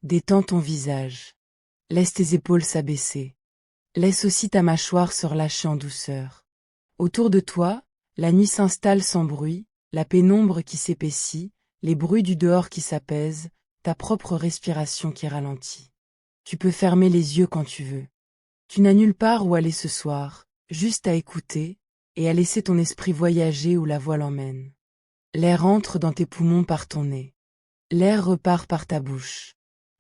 Détends ton visage. Laisse tes épaules s'abaisser. Laisse aussi ta mâchoire se relâcher en douceur. Autour de toi, la nuit s'installe sans bruit, la pénombre qui s'épaissit, les bruits du dehors qui s'apaisent, ta propre respiration qui ralentit. Tu peux fermer les yeux quand tu veux. Tu n'as nulle part où aller ce soir, juste à écouter, et à laisser ton esprit voyager où la voix l'emmène. L'air entre dans tes poumons par ton nez. L'air repart par ta bouche.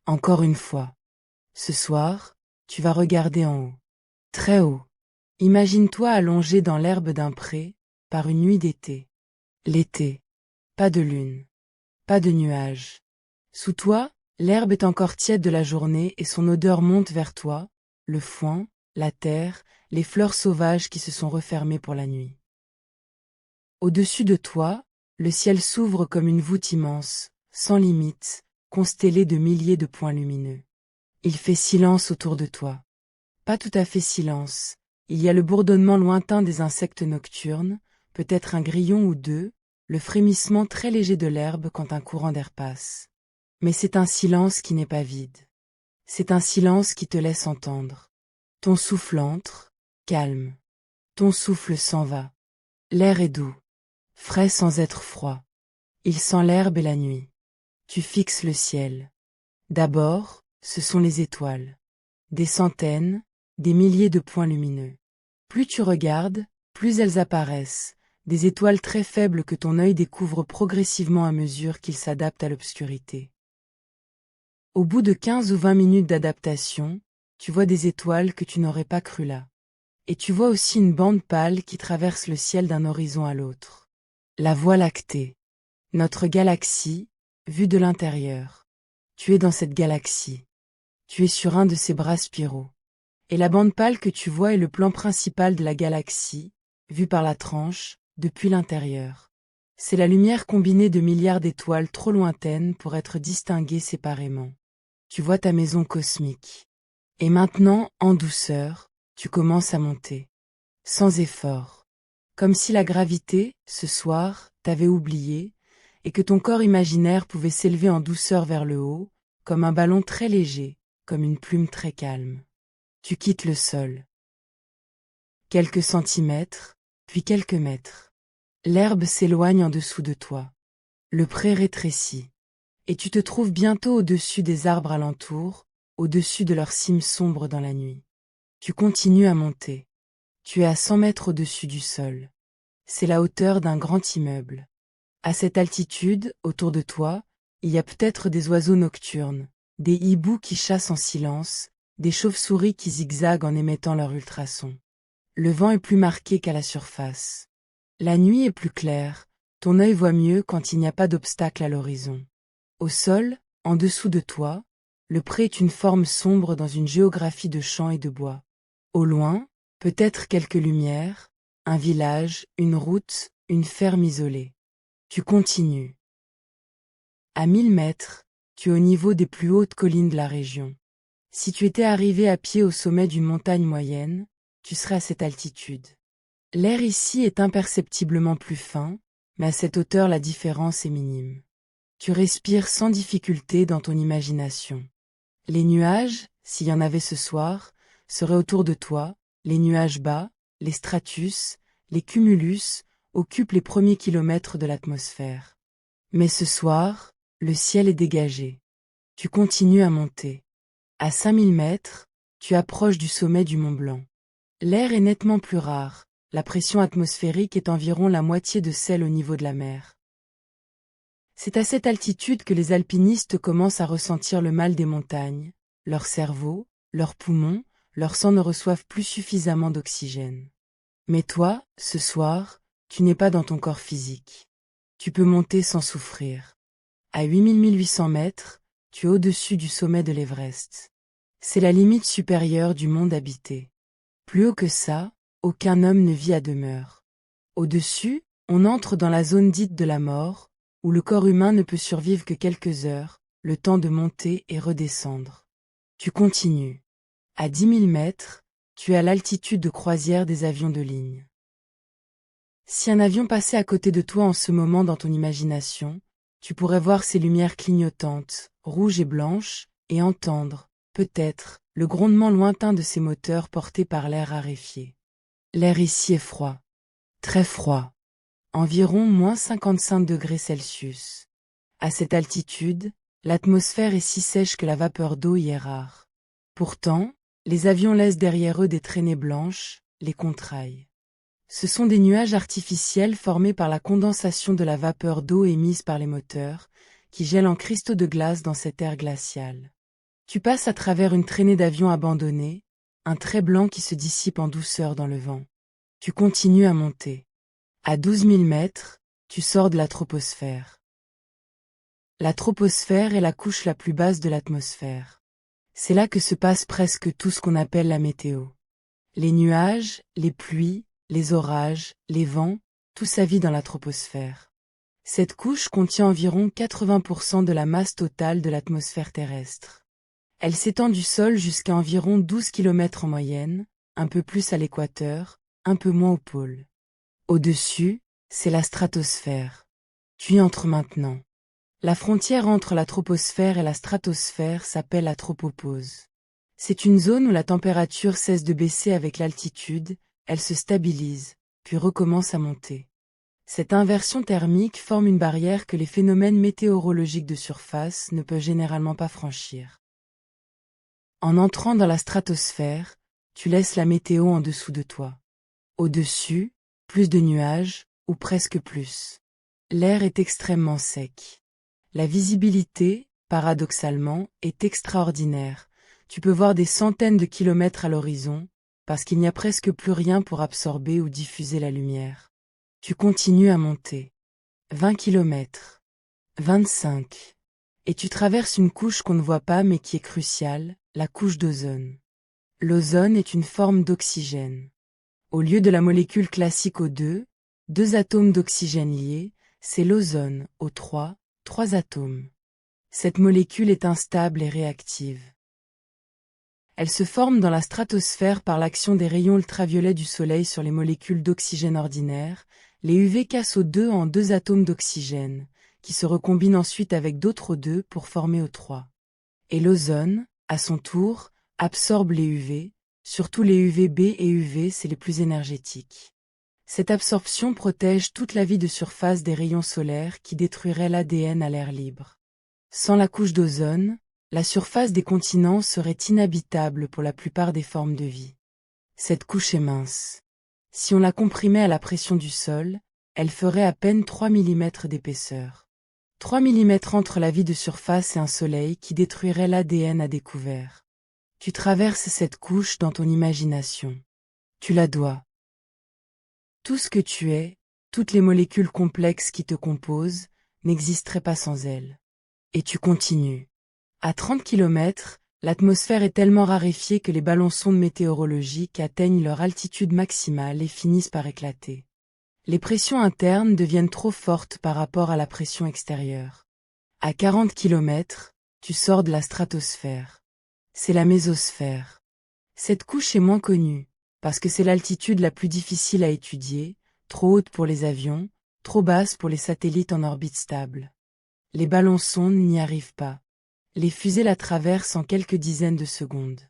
Encore une fois. Ce soir, tu vas regarder en haut. Très haut. Imagine-toi allongé dans l'herbe d'un pré, par une nuit d'été. L'été. Pas de lune. Pas de nuages. Sous toi, l'herbe est encore tiède de la journée et son odeur monte vers toi, le foin, la terre, les fleurs sauvages qui se sont refermées pour la nuit. Au-dessus de toi, le ciel s'ouvre comme une voûte immense, sans limite, constellée de milliers de points lumineux. Il fait silence autour de toi. Pas tout à fait silence, il y a le bourdonnement lointain des insectes nocturnes, peut-être un grillon ou deux, le frémissement très léger de l'herbe quand un courant d'air passe. Mais c'est un silence qui n'est pas vide. C'est un silence qui te laisse entendre. Ton souffle entre, calme. Ton souffle s'en va. L'air est doux, frais sans être froid. Il sent l'herbe et la nuit. Tu fixes le ciel. D'abord, ce sont les étoiles. Des centaines, des milliers de points lumineux. Plus tu regardes, plus elles apparaissent, des étoiles très faibles que ton œil découvre progressivement à mesure qu'il s'adapte à l'obscurité. Au bout de 15 ou 20 minutes d'adaptation, tu vois des étoiles que tu n'aurais pas cru là. Et tu vois aussi une bande pâle qui traverse le ciel d'un horizon à l'autre. La Voie lactée. Notre galaxie, vue de l'intérieur. Tu es dans cette galaxie. Tu es sur un de ses bras spiraux. Et la bande pâle que tu vois est le plan principal de la galaxie, vu par la tranche, depuis l'intérieur. C'est la lumière combinée de milliards d'étoiles trop lointaines pour être distinguées séparément. Tu vois ta maison cosmique. Et maintenant, en douceur, tu commences à monter. Sans effort. Comme si la gravité, ce soir, t'avait oublié, et que ton corps imaginaire pouvait s'élever en douceur vers le haut, comme un ballon très léger, comme une plume très calme. Tu quittes le sol. Quelques centimètres, puis quelques mètres. L'herbe s'éloigne en dessous de toi. Le pré rétrécit. Et tu te trouves bientôt au-dessus des arbres alentours, au-dessus de leurs cimes sombres dans la nuit. Tu continues à monter. Tu es à 100 mètres au-dessus du sol. C'est la hauteur d'un grand immeuble. À cette altitude, autour de toi, il y a peut-être des oiseaux nocturnes, des hiboux qui chassent en silence, des chauves-souris qui zigzaguent en émettant leur ultrason. Le vent est plus marqué qu'à la surface. La nuit est plus claire, ton œil voit mieux quand il n'y a pas d'obstacle à l'horizon. Au sol, en dessous de toi, le pré est une forme sombre dans une géographie de champs et de bois. Au loin, peut-être quelques lumières, un village, une route, une ferme isolée. Tu continues. À 1000 mètres, tu es au niveau des plus hautes collines de la région. Si tu étais arrivé à pied au sommet d'une montagne moyenne, tu serais à cette altitude. L'air ici est imperceptiblement plus fin, mais à cette hauteur la différence est minime. Tu respires sans difficulté dans ton imagination. Les nuages, s'il y en avait ce soir, seraient autour de toi, les nuages bas, les stratus, les cumulus, occupent les premiers kilomètres de l'atmosphère. Mais ce soir, le ciel est dégagé. Tu continues à monter. À 5000 mètres, tu approches du sommet du Mont Blanc. L'air est nettement plus rare, la pression atmosphérique est environ la moitié de celle au niveau de la mer. C'est à cette altitude que les alpinistes commencent à ressentir le mal des montagnes. Leur cerveau, leurs poumons, leur sang ne reçoivent plus suffisamment d'oxygène. Mais toi, ce soir, tu n'es pas dans ton corps physique. Tu peux monter sans souffrir. À 8800 mètres, tu es au-dessus du sommet de l'Everest. C'est la limite supérieure du monde habité. Plus haut que ça, aucun homme ne vit à demeure. Au-dessus, on entre dans la zone dite de la mort, où le corps humain ne peut survivre que quelques heures, le temps de monter et redescendre. Tu continues. À 10 000 mètres, tu es à l'altitude de croisière des avions de ligne. Si un avion passait à côté de toi en ce moment dans ton imagination, tu pourrais voir ces lumières clignotantes, rouges et blanches, et entendre, peut-être, le grondement lointain de ces moteurs portés par l'air raréfié. L'air ici est froid. Très froid. Environ -55 °C. À cette altitude, l'atmosphère est si sèche que la vapeur d'eau y est rare. Pourtant, les avions laissent derrière eux des traînées blanches, les contrails. Ce sont des nuages artificiels formés par la condensation de la vapeur d'eau émise par les moteurs, qui gèlent en cristaux de glace dans cet air glacial. Tu passes à travers une traînée d'avions abandonnés, un trait blanc qui se dissipe en douceur dans le vent. Tu continues à monter. À 12 000 mètres, tu sors de la troposphère. La troposphère est la couche la plus basse de l'atmosphère. C'est là que se passe presque tout ce qu'on appelle la météo. Les nuages, les pluies, les orages, les vents, tout ça vit dans la troposphère. Cette couche contient environ 80% de la masse totale de l'atmosphère terrestre. Elle s'étend du sol jusqu'à environ 12 km en moyenne, un peu plus à l'équateur, un peu moins au pôle. Au-dessus, c'est la stratosphère. Tu y entres maintenant. La frontière entre la troposphère et la stratosphère s'appelle la tropopause. C'est une zone où la température cesse de baisser avec l'altitude, elle se stabilise, puis recommence à monter. Cette inversion thermique forme une barrière que les phénomènes météorologiques de surface ne peuvent généralement pas franchir. En entrant dans la stratosphère, tu laisses la météo en dessous de toi. Au-dessus, plus de nuages, ou presque plus. L'air est extrêmement sec. La visibilité, paradoxalement, est extraordinaire. Tu peux voir des centaines de kilomètres à l'horizon, parce qu'il n'y a presque plus rien pour absorber ou diffuser la lumière. Tu continues à monter. 20 kilomètres. 25. Et tu traverses une couche qu'on ne voit pas mais qui est cruciale, la couche d'ozone. L'ozone est une forme d'oxygène. Au lieu de la molécule classique O2, deux atomes d'oxygène liés, c'est l'ozone, O3, trois atomes. Cette molécule est instable et réactive. Elle se forme dans la stratosphère par l'action des rayons ultraviolets du Soleil sur les molécules d'oxygène ordinaires. Les UV cassent O2 en deux atomes d'oxygène, qui se recombinent ensuite avec d'autres O2 pour former O3. Et l'ozone, à son tour, absorbe les UV, surtout les UVB et UV, c'est les plus énergétiques. Cette absorption protège toute la vie de surface des rayons solaires qui détruiraient l'ADN à l'air libre. Sans la couche d'ozone, la surface des continents serait inhabitable pour la plupart des formes de vie. Cette couche est mince. Si on la comprimait à la pression du sol, elle ferait à peine 3 mm d'épaisseur. 3 mm entre la vie de surface et un soleil qui détruirait l'ADN à découvert. Tu traverses cette couche dans ton imagination. Tu la dois. Tout ce que tu es, toutes les molécules complexes qui te composent, n'existeraient pas sans elle. Et tu continues. À 30 km, l'atmosphère est tellement raréfiée que les ballons sondes météorologiques atteignent leur altitude maximale et finissent par éclater. Les pressions internes deviennent trop fortes par rapport à la pression extérieure. À 40 km, tu sors de la stratosphère. C'est la mésosphère. Cette couche est moins connue, parce que c'est l'altitude la plus difficile à étudier, trop haute pour les avions, trop basse pour les satellites en orbite stable. Les ballons sondes n'y arrivent pas. Les fusées la traversent en quelques dizaines de secondes.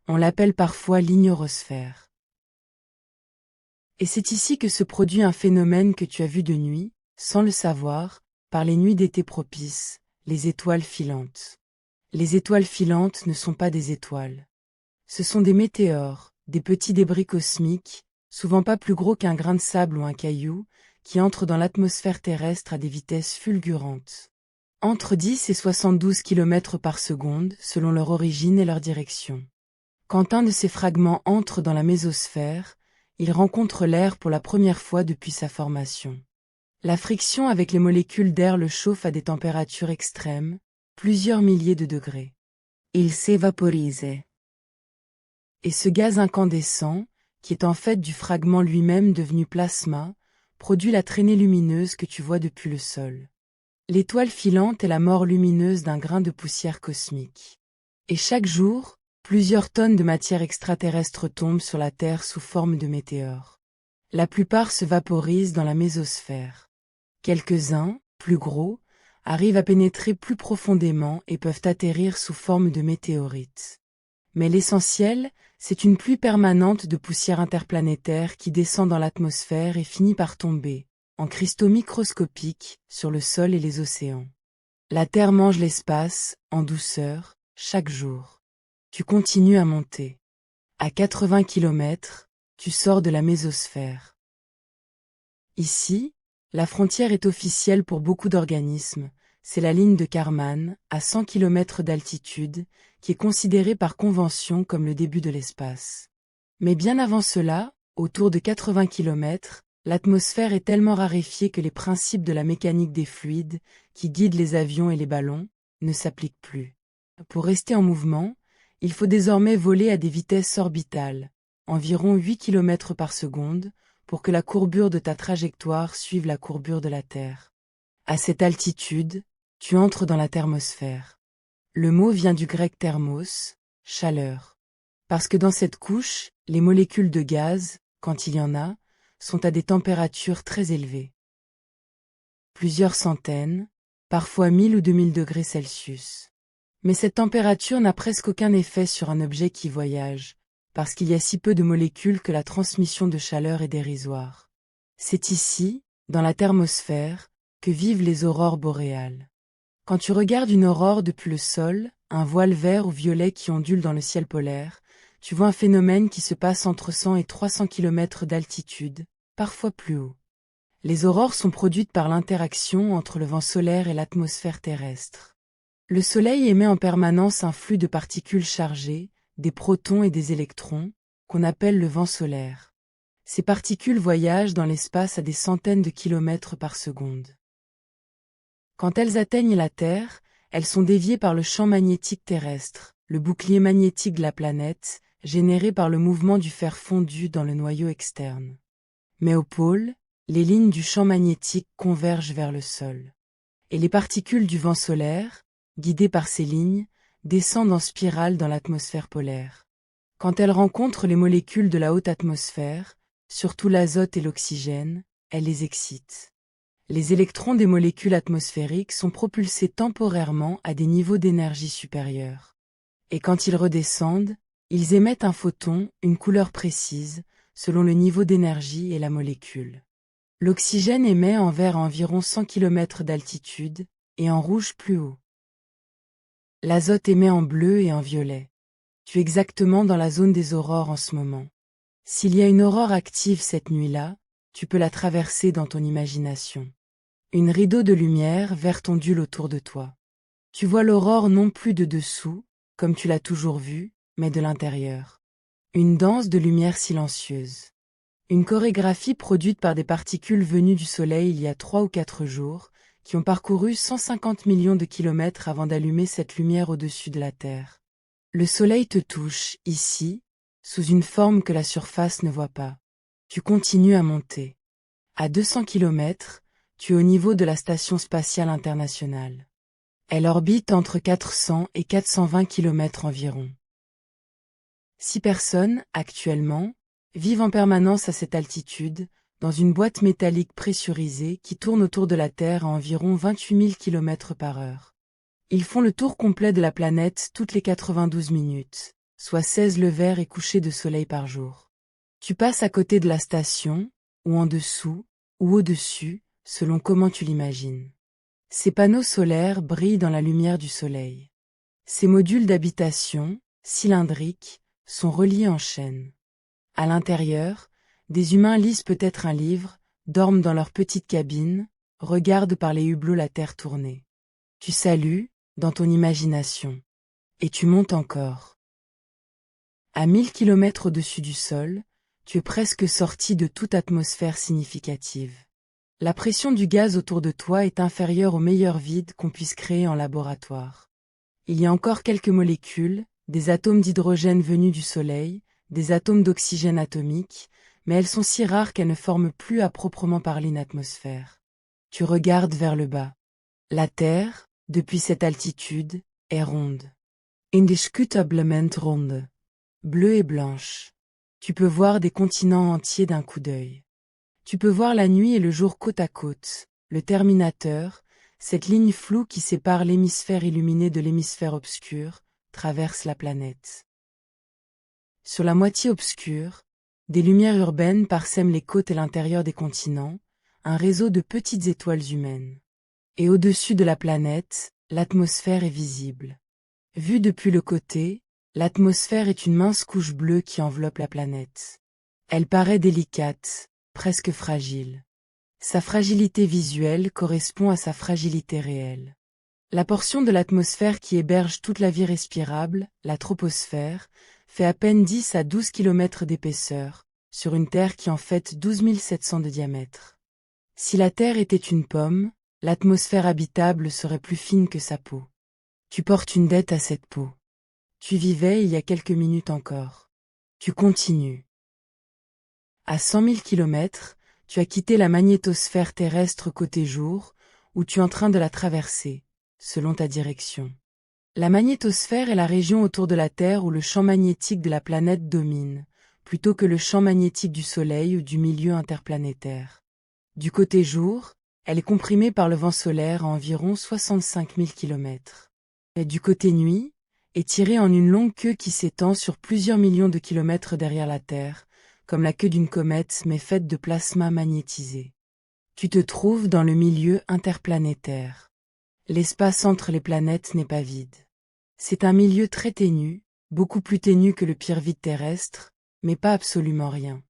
On l'appelle parfois l'ignorosphère. Et c'est ici que se produit un phénomène que tu as vu de nuit, sans le savoir, par les nuits d'été propices, les étoiles filantes. Les étoiles filantes ne sont pas des étoiles. Ce sont des météores, des petits débris cosmiques, souvent pas plus gros qu'un grain de sable ou un caillou, qui entrent dans l'atmosphère terrestre à des vitesses fulgurantes. Entre 10 et 72 km par seconde, selon leur origine et leur direction. Quand un de ces fragments entre dans la mésosphère, il rencontre l'air pour la première fois depuis sa formation. La friction avec les molécules d'air le chauffe à des températures extrêmes, plusieurs milliers de degrés. Il s'évaporise. Et ce gaz incandescent, qui est en fait du fragment lui-même devenu plasma, produit la traînée lumineuse que tu vois depuis le sol. L'étoile filante est la mort lumineuse d'un grain de poussière cosmique. Et chaque jour, plusieurs tonnes de matière extraterrestre tombent sur la Terre sous forme de météores. La plupart se vaporisent dans la mésosphère. Quelques-uns, plus gros, arrivent à pénétrer plus profondément et peuvent atterrir sous forme de météorites. Mais l'essentiel, c'est une pluie permanente de poussière interplanétaire qui descend dans l'atmosphère et finit par tomber, en cristaux microscopiques, sur le sol et les océans. La Terre mange l'espace, en douceur, chaque jour. Tu continues à monter. À 80 km, tu sors de la mésosphère. Ici, la frontière est officielle pour beaucoup d'organismes, c'est la ligne de Kármán, à 100 km d'altitude, qui est considérée par convention comme le début de l'espace. Mais bien avant cela, autour de 80 km, l'atmosphère est tellement raréfiée que les principes de la mécanique des fluides, qui guident les avions et les ballons, ne s'appliquent plus. Pour rester en mouvement, il faut désormais voler à des vitesses orbitales, environ 8 km par seconde, pour que la courbure de ta trajectoire suive la courbure de la Terre. À cette altitude, tu entres dans la thermosphère. Le mot vient du grec thermos, chaleur. Parce que dans cette couche, les molécules de gaz, quand il y en a, sont à des températures très élevées. Plusieurs centaines, parfois 1000 ou 2000 degrés Celsius. Mais cette température n'a presque aucun effet sur un objet qui voyage, parce qu'il y a si peu de molécules que la transmission de chaleur est dérisoire. C'est ici, dans la thermosphère, que vivent les aurores boréales. Quand tu regardes une aurore depuis le sol, un voile vert ou violet qui ondule dans le ciel polaire, tu vois un phénomène qui se passe entre 100 et 300 km d'altitude, parfois plus haut. Les aurores sont produites par l'interaction entre le vent solaire et l'atmosphère terrestre. Le Soleil émet en permanence un flux de particules chargées, des protons et des électrons, qu'on appelle le vent solaire. Ces particules voyagent dans l'espace à des centaines de kilomètres par seconde. Quand elles atteignent la Terre, elles sont déviées par le champ magnétique terrestre, le bouclier magnétique de la planète, généré par le mouvement du fer fondu dans le noyau externe. Mais au pôle, les lignes du champ magnétique convergent vers le sol. Et les particules du vent solaire, guidées par ces lignes, descendent en spirale dans l'atmosphère polaire. Quand elles rencontrent les molécules de la haute atmosphère, surtout l'azote et l'oxygène, elles les excitent. Les électrons des molécules atmosphériques sont propulsés temporairement à des niveaux d'énergie supérieurs. Et quand ils redescendent, ils émettent un photon, une couleur précise, selon le niveau d'énergie et la molécule. L'oxygène émet en vert à environ 100 km d'altitude, et en rouge plus haut. L'azote émet en bleu et en violet. Tu es exactement dans la zone des aurores en ce moment. S'il y a une aurore active cette nuit-là, tu peux la traverser dans ton imagination. Une rideau de lumière verte ondule autour de toi. Tu vois l'aurore non plus de dessous, comme tu l'as toujours vue, mais de l'intérieur. Une danse de lumière silencieuse. Une chorégraphie produite par des particules venues du Soleil il y a 3 ou 4 jours, qui ont parcouru 150 millions de kilomètres avant d'allumer cette lumière au-dessus de la Terre. Le Soleil te touche, ici, sous une forme que la surface ne voit pas. Tu continues à monter. À 200 km, tu es au niveau de la Station spatiale internationale. Elle orbite entre 400 et 420 km environ. 6 personnes, actuellement, vivent en permanence à cette altitude, dans une boîte métallique pressurisée qui tourne autour de la Terre à environ 28 000 km par heure. Ils font le tour complet de la planète toutes les 92 minutes, soit 16 levers et couchers de soleil par jour. Tu passes à côté de la station, ou en dessous, ou au-dessus, selon comment tu l'imagines. Ces panneaux solaires brillent dans la lumière du soleil. Ces modules d'habitation, cylindriques, sont reliés en chaîne. À l'intérieur, des humains lisent peut-être un livre, dorment dans leur petite cabine, regardent par les hublots la terre tourner. Tu salues, dans ton imagination. Et tu montes encore. À 1000 km au-dessus du sol, tu es presque sorti de toute atmosphère significative. La pression du gaz autour de toi est inférieure au meilleur vide qu'on puisse créer en laboratoire. Il y a encore quelques molécules, des atomes d'hydrogène venus du Soleil, des atomes d'oxygène atomique, mais elles sont si rares qu'elles ne forment plus à proprement parler une atmosphère. Tu regardes vers le bas. La Terre, depuis cette altitude, est ronde. Indiscutablement ronde. Bleue et blanche. Tu peux voir des continents entiers d'un coup d'œil. Tu peux voir la nuit et le jour côte à côte, le Terminateur, Cette ligne floue qui sépare l'hémisphère illuminé de l'hémisphère obscur traverse la planète. Sur la moitié obscure, des lumières urbaines parsèment les côtes et l'intérieur des continents, un réseau de petites étoiles humaines. Et au-dessus de la planète, l'atmosphère est visible. Vue depuis le côté, l'atmosphère est une mince couche bleue qui enveloppe la planète. Elle paraît délicate, presque fragile. Sa fragilité visuelle correspond à sa fragilité réelle. La portion de l'atmosphère qui héberge toute la vie respirable, la troposphère, fait à peine 10 à 12 km d'épaisseur, sur une Terre qui en fait 12 700 de diamètre. Si la Terre était une pomme, l'atmosphère habitable serait plus fine que sa peau. Tu portes une dette à cette peau. Tu vivais il y a quelques minutes encore. Tu continues. À 100 000 km, tu as quitté la magnétosphère terrestre côté jour, ou tu es en train de la traverser, selon ta direction. La magnétosphère est la région autour de la Terre où le champ magnétique de la planète domine, plutôt que le champ magnétique du Soleil ou du milieu interplanétaire. Du côté jour, elle est comprimée par le vent solaire à environ 65 000 km. Et du côté nuit, est tirée en une longue queue qui s'étend sur plusieurs millions de kilomètres derrière la Terre, comme la queue d'une comète mais faite de plasma magnétisé. Tu te trouves dans le milieu interplanétaire. L'espace entre les planètes n'est pas vide. C'est un milieu très ténu, beaucoup plus ténu que le pire vide terrestre, mais pas absolument rien.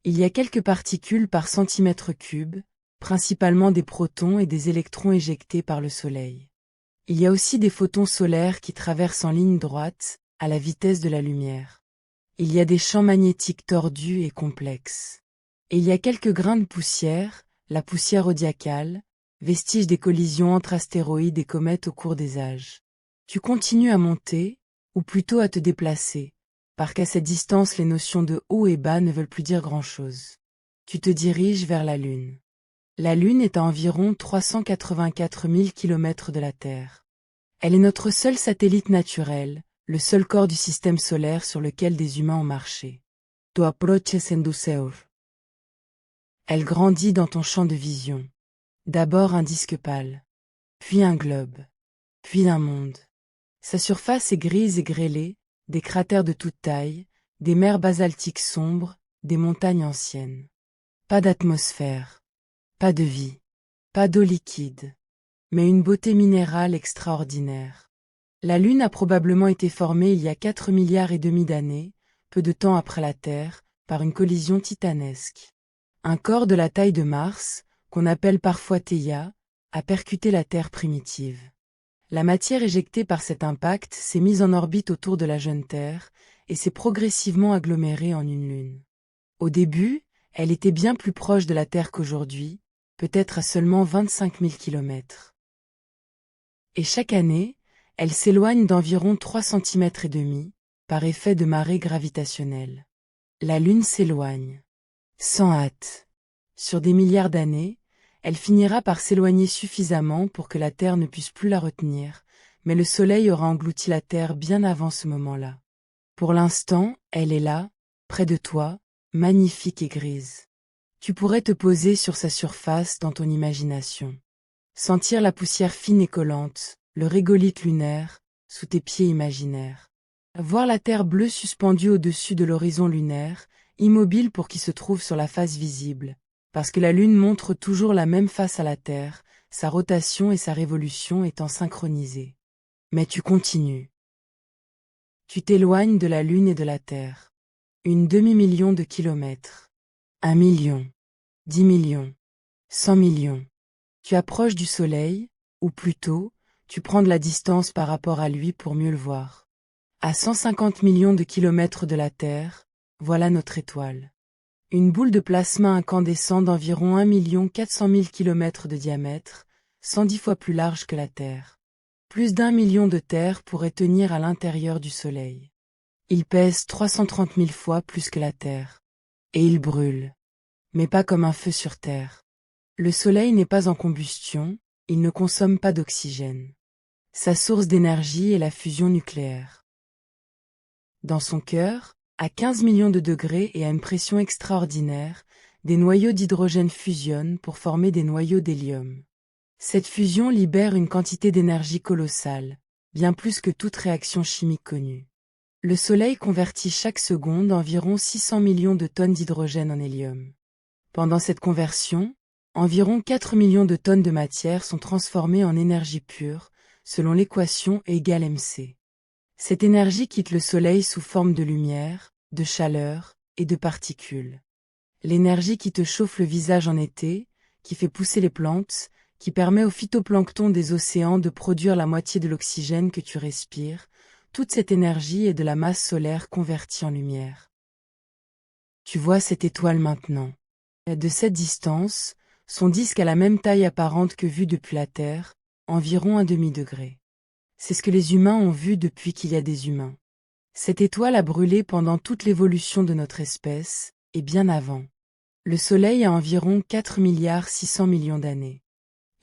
Il y a quelques particules par centimètre cube, principalement des protons et des électrons éjectés par le Soleil. Il y a aussi des photons solaires qui traversent en ligne droite, à la vitesse de la lumière. Il y a des champs magnétiques tordus et complexes. Et il y a quelques grains de poussière, la poussière zodiacale, vestige des collisions entre astéroïdes et comètes au cours des âges. Tu continues à monter, ou plutôt à te déplacer, parce qu'à cette distance les notions de haut et bas ne veulent plus dire grand-chose. Tu te diriges vers la Lune. La Lune est à environ 384 000 km de la Terre. Elle est notre seul satellite naturel, le seul corps du système solaire sur lequel des humains ont marché. Tu approches en douceur. Elle grandit dans ton champ de vision. D'abord un disque pâle, puis un globe, puis un monde. Sa surface est grise et grêlée, des cratères de toute taille, des mers basaltiques sombres, des montagnes anciennes. Pas d'atmosphère, pas de vie, pas d'eau liquide, mais une beauté minérale extraordinaire. La Lune a probablement été formée il y a 4,5 milliards d'années, peu de temps après la Terre, par une collision titanesque. Un corps de la taille de Mars, qu'on appelle parfois Theia, a percuté la Terre primitive. La matière éjectée par cet impact s'est mise en orbite autour de la jeune Terre, et s'est progressivement agglomérée en une Lune. Au début, elle était bien plus proche de la Terre qu'aujourd'hui, peut-être à seulement 25 000 km. Et chaque année, elle s'éloigne d'environ 3,5 cm, par effet de marée gravitationnelle. La Lune s'éloigne. Sans hâte. Sur des milliards d'années, elle finira par s'éloigner suffisamment pour que la Terre ne puisse plus la retenir, mais le Soleil aura englouti la Terre bien avant ce moment-là. Pour l'instant, elle est là, près de toi, magnifique et grise. Tu pourrais te poser sur sa surface dans ton imagination. Sentir la poussière fine et collante, le régolithe lunaire, sous tes pieds imaginaires. Voir la Terre bleue suspendue au-dessus de l'horizon lunaire, immobile pour qui se trouve sur la face visible, parce que la Lune montre toujours la même face à la Terre, sa rotation et sa révolution étant synchronisées. Mais tu continues. Tu t'éloignes de la Lune et de la Terre. 1/2 million de kilomètres. 1 million. 10 millions. 100 millions. Tu approches du Soleil, ou plutôt, tu prends de la distance par rapport à lui pour mieux le voir. À 150 millions de kilomètres de la Terre, voilà notre étoile. Une boule de plasma incandescent d'environ 1 400 000 km de diamètre, 110 fois plus large que la Terre. Plus d'1 million de terres pourraient tenir à l'intérieur du Soleil. Il pèse 330 000 fois plus que la Terre. Et il brûle. Mais pas comme un feu sur Terre. Le Soleil n'est pas en combustion, il ne consomme pas d'oxygène. Sa source d'énergie est la fusion nucléaire. Dans son cœur, à 15 millions de degrés et à une pression extraordinaire, des noyaux d'hydrogène fusionnent pour former des noyaux d'hélium. Cette fusion libère une quantité d'énergie colossale, bien plus que toute réaction chimique connue. Le Soleil convertit chaque seconde environ 600 millions de tonnes d'hydrogène en hélium. Pendant cette conversion, environ 4 millions de tonnes de matière sont transformées en énergie pure, selon l'équation E = mc. Cette énergie quitte le Soleil sous forme de lumière, de chaleur et de particules. L'énergie qui te chauffe le visage en été, qui fait pousser les plantes, qui permet au phytoplancton des océans de produire la moitié de l'oxygène que tu respires, toute cette énergie est de la masse solaire convertie en lumière. Tu vois cette étoile maintenant. De cette distance, son disque a la même taille apparente que vu depuis la Terre, environ 1 demi-degré. C'est ce que les humains ont vu depuis qu'il y a des humains. Cette étoile a brûlé pendant toute l'évolution de notre espèce, et bien avant. Le Soleil a environ 4,6 milliards d'années.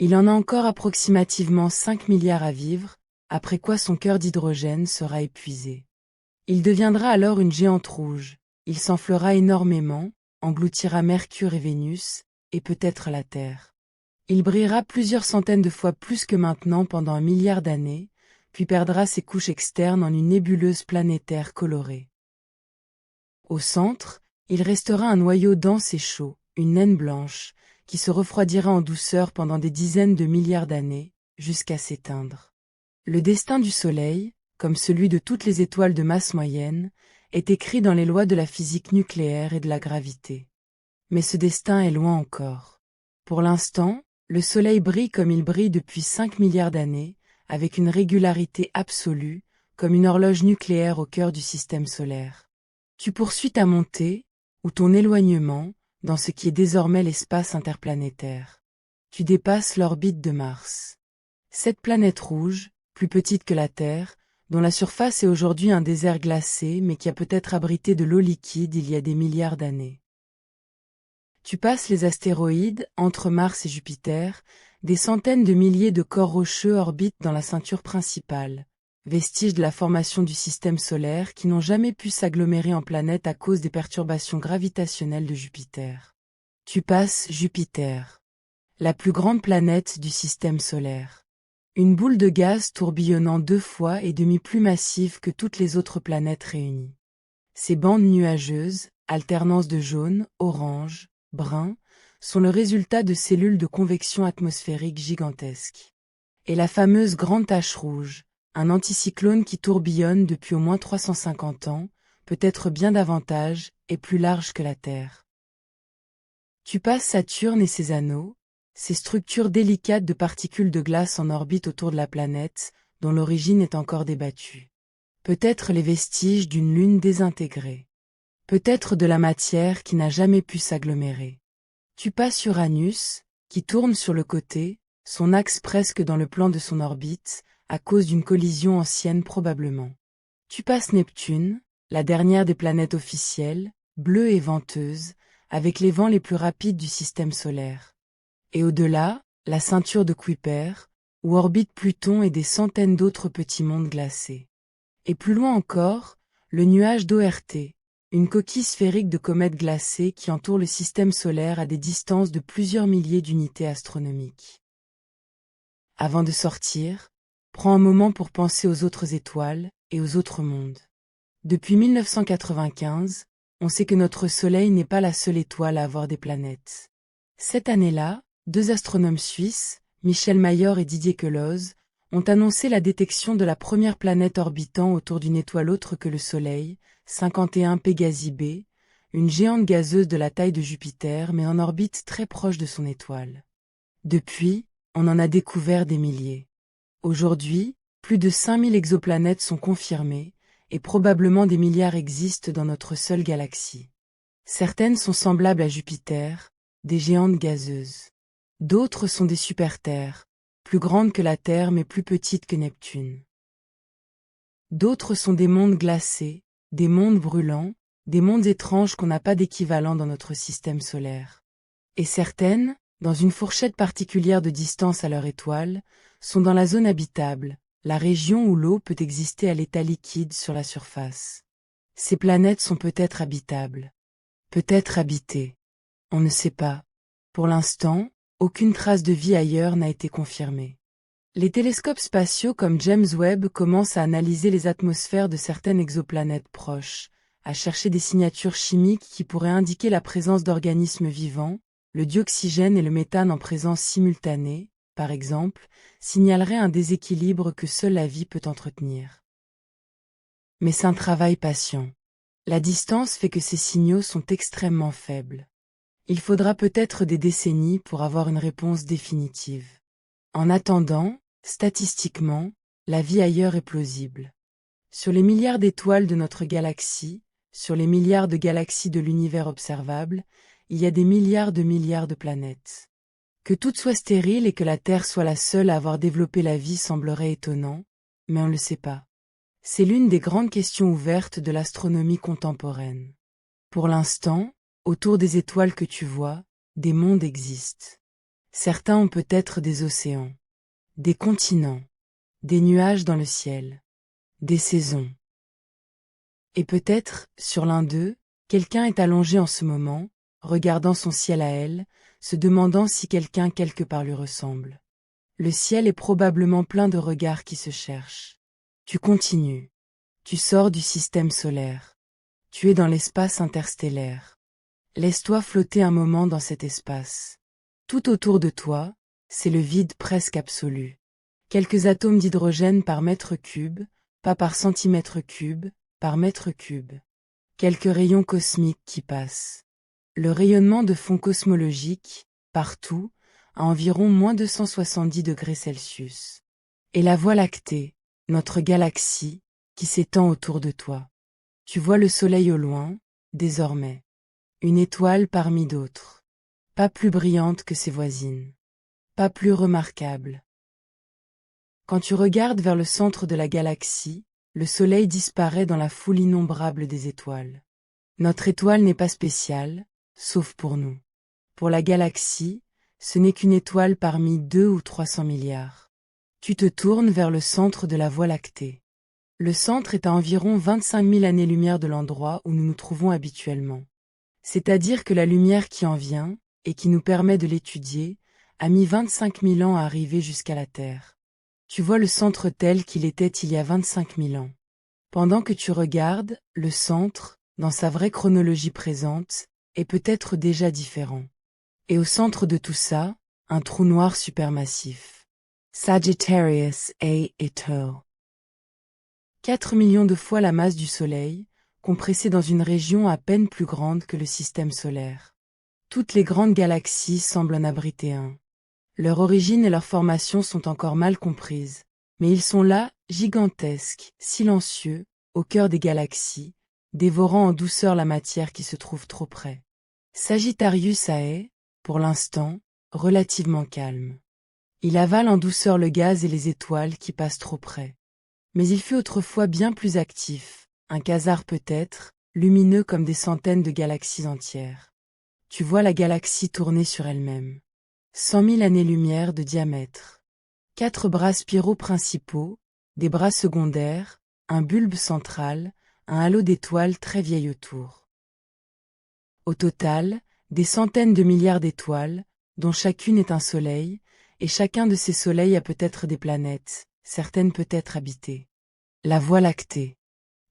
Il en a encore approximativement 5 milliards à vivre, après quoi son cœur d'hydrogène sera épuisé. Il deviendra alors une géante rouge, il s'enflera énormément, engloutira Mercure et Vénus, et peut-être la Terre. Il brillera plusieurs centaines de fois plus que maintenant pendant 1 milliard d'années, puis perdra ses couches externes en une nébuleuse planétaire colorée. Au centre, il restera un noyau dense et chaud, une naine blanche, qui se refroidira en douceur pendant des dizaines de milliards d'années, jusqu'à s'éteindre. Le destin du Soleil, comme celui de toutes les étoiles de masse moyenne, est écrit dans les lois de la physique nucléaire et de la gravité. Mais ce destin est loin encore. Pour l'instant, le Soleil brille comme il brille depuis 5 milliards d'années, avec une régularité absolue, comme une horloge nucléaire au cœur du système solaire. Tu poursuis ta montée, ou ton éloignement, dans ce qui est désormais l'espace interplanétaire. Tu dépasses l'orbite de Mars. Cette planète rouge, plus petite que la Terre, dont la surface est aujourd'hui un désert glacé mais qui a peut-être abrité de l'eau liquide il y a des milliards d'années. Tu passes les astéroïdes, entre Mars et Jupiter, des centaines de milliers de corps rocheux orbitent dans la ceinture principale, vestiges de la formation du système solaire qui n'ont jamais pu s'agglomérer en planète à cause des perturbations gravitationnelles de Jupiter. Tu passes Jupiter, la plus grande planète du système solaire. Une boule de gaz tourbillonnant 2 fois et demi plus massive que toutes les autres planètes réunies. Ces bandes nuageuses, alternance de jaune, orange, brun, sont le résultat de cellules de convection atmosphérique gigantesques. Et la fameuse grande tache rouge, un anticyclone qui tourbillonne depuis au moins 350 ans, peut-être bien davantage, et plus large que la Terre. Tu passes Saturne et ses anneaux, ces structures délicates de particules de glace en orbite autour de la planète, dont l'origine est encore débattue. Peut-être les vestiges d'une lune désintégrée. Peut-être de la matière qui n'a jamais pu s'agglomérer. Tu passes Uranus, qui tourne sur le côté, son axe presque dans le plan de son orbite, à cause d'une collision ancienne probablement. Tu passes Neptune, la dernière des planètes officielles, bleue et venteuse, avec les vents les plus rapides du système solaire. Et au-delà, la ceinture de Kuiper, où orbitent Pluton et des centaines d'autres petits mondes glacés. Et plus loin encore, le nuage d'Oort, une coquille sphérique de comètes glacées qui entoure le système solaire à des distances de plusieurs milliers d'unités astronomiques. Avant de sortir, prends un moment pour penser aux autres étoiles et aux autres mondes. Depuis 1995, on sait que notre Soleil n'est pas la seule étoile à avoir des planètes. Cette année-là, 2 astronomes suisses, Michel Mayor et Didier Queloz, ont annoncé la détection de la première planète orbitant autour d'une étoile autre que le Soleil, 51 Pégasi b, une géante gazeuse de la taille de Jupiter mais en orbite très proche de son étoile. Depuis, on en a découvert des milliers. Aujourd'hui, plus de 5000 exoplanètes sont confirmées, et probablement des milliards existent dans notre seule galaxie. Certaines sont semblables à Jupiter, des géantes gazeuses. D'autres sont des super-terres, plus grandes que la Terre mais plus petites que Neptune. D'autres sont des mondes glacés, des mondes brûlants, des mondes étranges qu'on n'a pas d'équivalent dans notre système solaire. Et certaines, dans une fourchette particulière de distance à leur étoile, sont dans la zone habitable, la région où l'eau peut exister à l'état liquide sur la surface. Ces planètes sont peut-être habitables. Peut-être habitées. On ne sait pas. Pour l'instant, Aucune trace de vie ailleurs n'a été confirmée. Les télescopes spatiaux comme James Webb commencent à analyser les atmosphères de certaines exoplanètes proches, à chercher des signatures chimiques qui pourraient indiquer la présence d'organismes vivants. Le dioxygène et le méthane en présence simultanée, par exemple, signaleraient un déséquilibre que seule la vie peut entretenir. Mais c'est un travail patient. La distance fait que ces signaux sont extrêmement faibles. Il faudra peut-être des décennies pour avoir une réponse définitive. En attendant, statistiquement, la vie ailleurs est plausible. Sur les milliards d'étoiles de notre galaxie, sur les milliards de galaxies de l'univers observable, il y a des milliards de planètes. Que toutes soient stériles et que la Terre soit la seule à avoir développé la vie semblerait étonnant, mais on ne le sait pas. C'est l'une des grandes questions ouvertes de l'astronomie contemporaine. Pour l'instant, autour des étoiles que tu vois, des mondes existent. Certains ont peut-être des océans, des continents, des nuages dans le ciel, des saisons. Et peut-être, sur l'un d'eux, quelqu'un est allongé en ce moment, regardant son ciel à elle, se demandant si quelqu'un quelque part lui ressemble. Le ciel est probablement plein de regards qui se cherchent. Tu continues. Tu sors du système solaire. Tu es dans l'espace interstellaire. Laisse-toi flotter un moment dans cet espace. Tout autour de toi, c'est le vide presque absolu. Quelques atomes d'hydrogène par mètre cube, pas par centimètre cube, par mètre cube. Quelques rayons cosmiques qui passent. Le rayonnement de fond cosmologique, partout, à environ -270°C. Et la Voie lactée, notre galaxie, qui s'étend autour de toi. Tu vois le soleil au loin, désormais. Une étoile parmi d'autres. Pas plus brillante que ses voisines. Pas plus remarquable. Quand tu regardes vers le centre de la galaxie, le soleil disparaît dans la foule innombrable des étoiles. Notre étoile n'est pas spéciale, sauf pour nous. Pour la galaxie, ce n'est qu'une étoile parmi 2 ou 300 milliards. Tu te tournes vers le centre de la Voie lactée. Le centre est à environ 25 000 années-lumière de l'endroit où nous nous trouvons habituellement. C'est-à-dire que la lumière qui en vient, et qui nous permet de l'étudier, a mis 25 000 ans à arriver jusqu'à la Terre. Tu vois le centre tel qu'il était il y a 25 000 ans. Pendant que tu regardes, le centre, dans sa vraie chronologie présente, est peut-être déjà différent. Et au centre de tout ça, un trou noir supermassif. Sagittarius A et al. 4 millions de fois la masse du Soleil, compressée dans une région à peine plus grande que le système solaire. Toutes les grandes galaxies semblent en abriter un. Leur origine et leur formation sont encore mal comprises, mais ils sont là, gigantesques, silencieux, au cœur des galaxies, dévorant en douceur la matière qui se trouve trop près. Sagittarius A est, pour l'instant, relativement calme. Il avale en douceur le gaz et les étoiles qui passent trop près. Mais il fut autrefois bien plus actif, un quasar peut-être, lumineux comme des centaines de galaxies entières. Tu vois la galaxie tourner sur elle-même. 100 000 années-lumière de diamètre. 4 bras spiraux principaux, des bras secondaires, un bulbe central, un halo d'étoiles très vieilles autour. Au total, des centaines de milliards d'étoiles, dont chacune est un soleil, et chacun de ces soleils a peut-être des planètes, certaines peut-être habitées. La Voie lactée.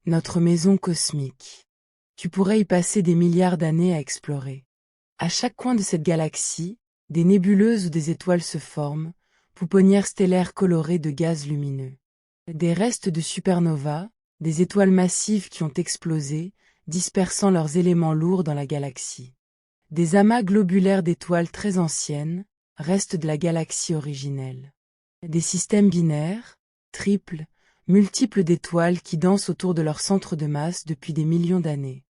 Notre maison cosmique. Tu pourrais y passer des milliards d'années à explorer. À chaque coin de cette galaxie, des nébuleuses ou des étoiles se forment, pouponnières stellaires colorées de gaz lumineux. Des restes de supernovas, des étoiles massives qui ont explosé, dispersant leurs éléments lourds dans la galaxie. Des amas globulaires d'étoiles très anciennes, restent de la galaxie originelle. Des systèmes binaires, triples, multiples d'étoiles qui dansent autour de leur centre de masse depuis des millions d'années.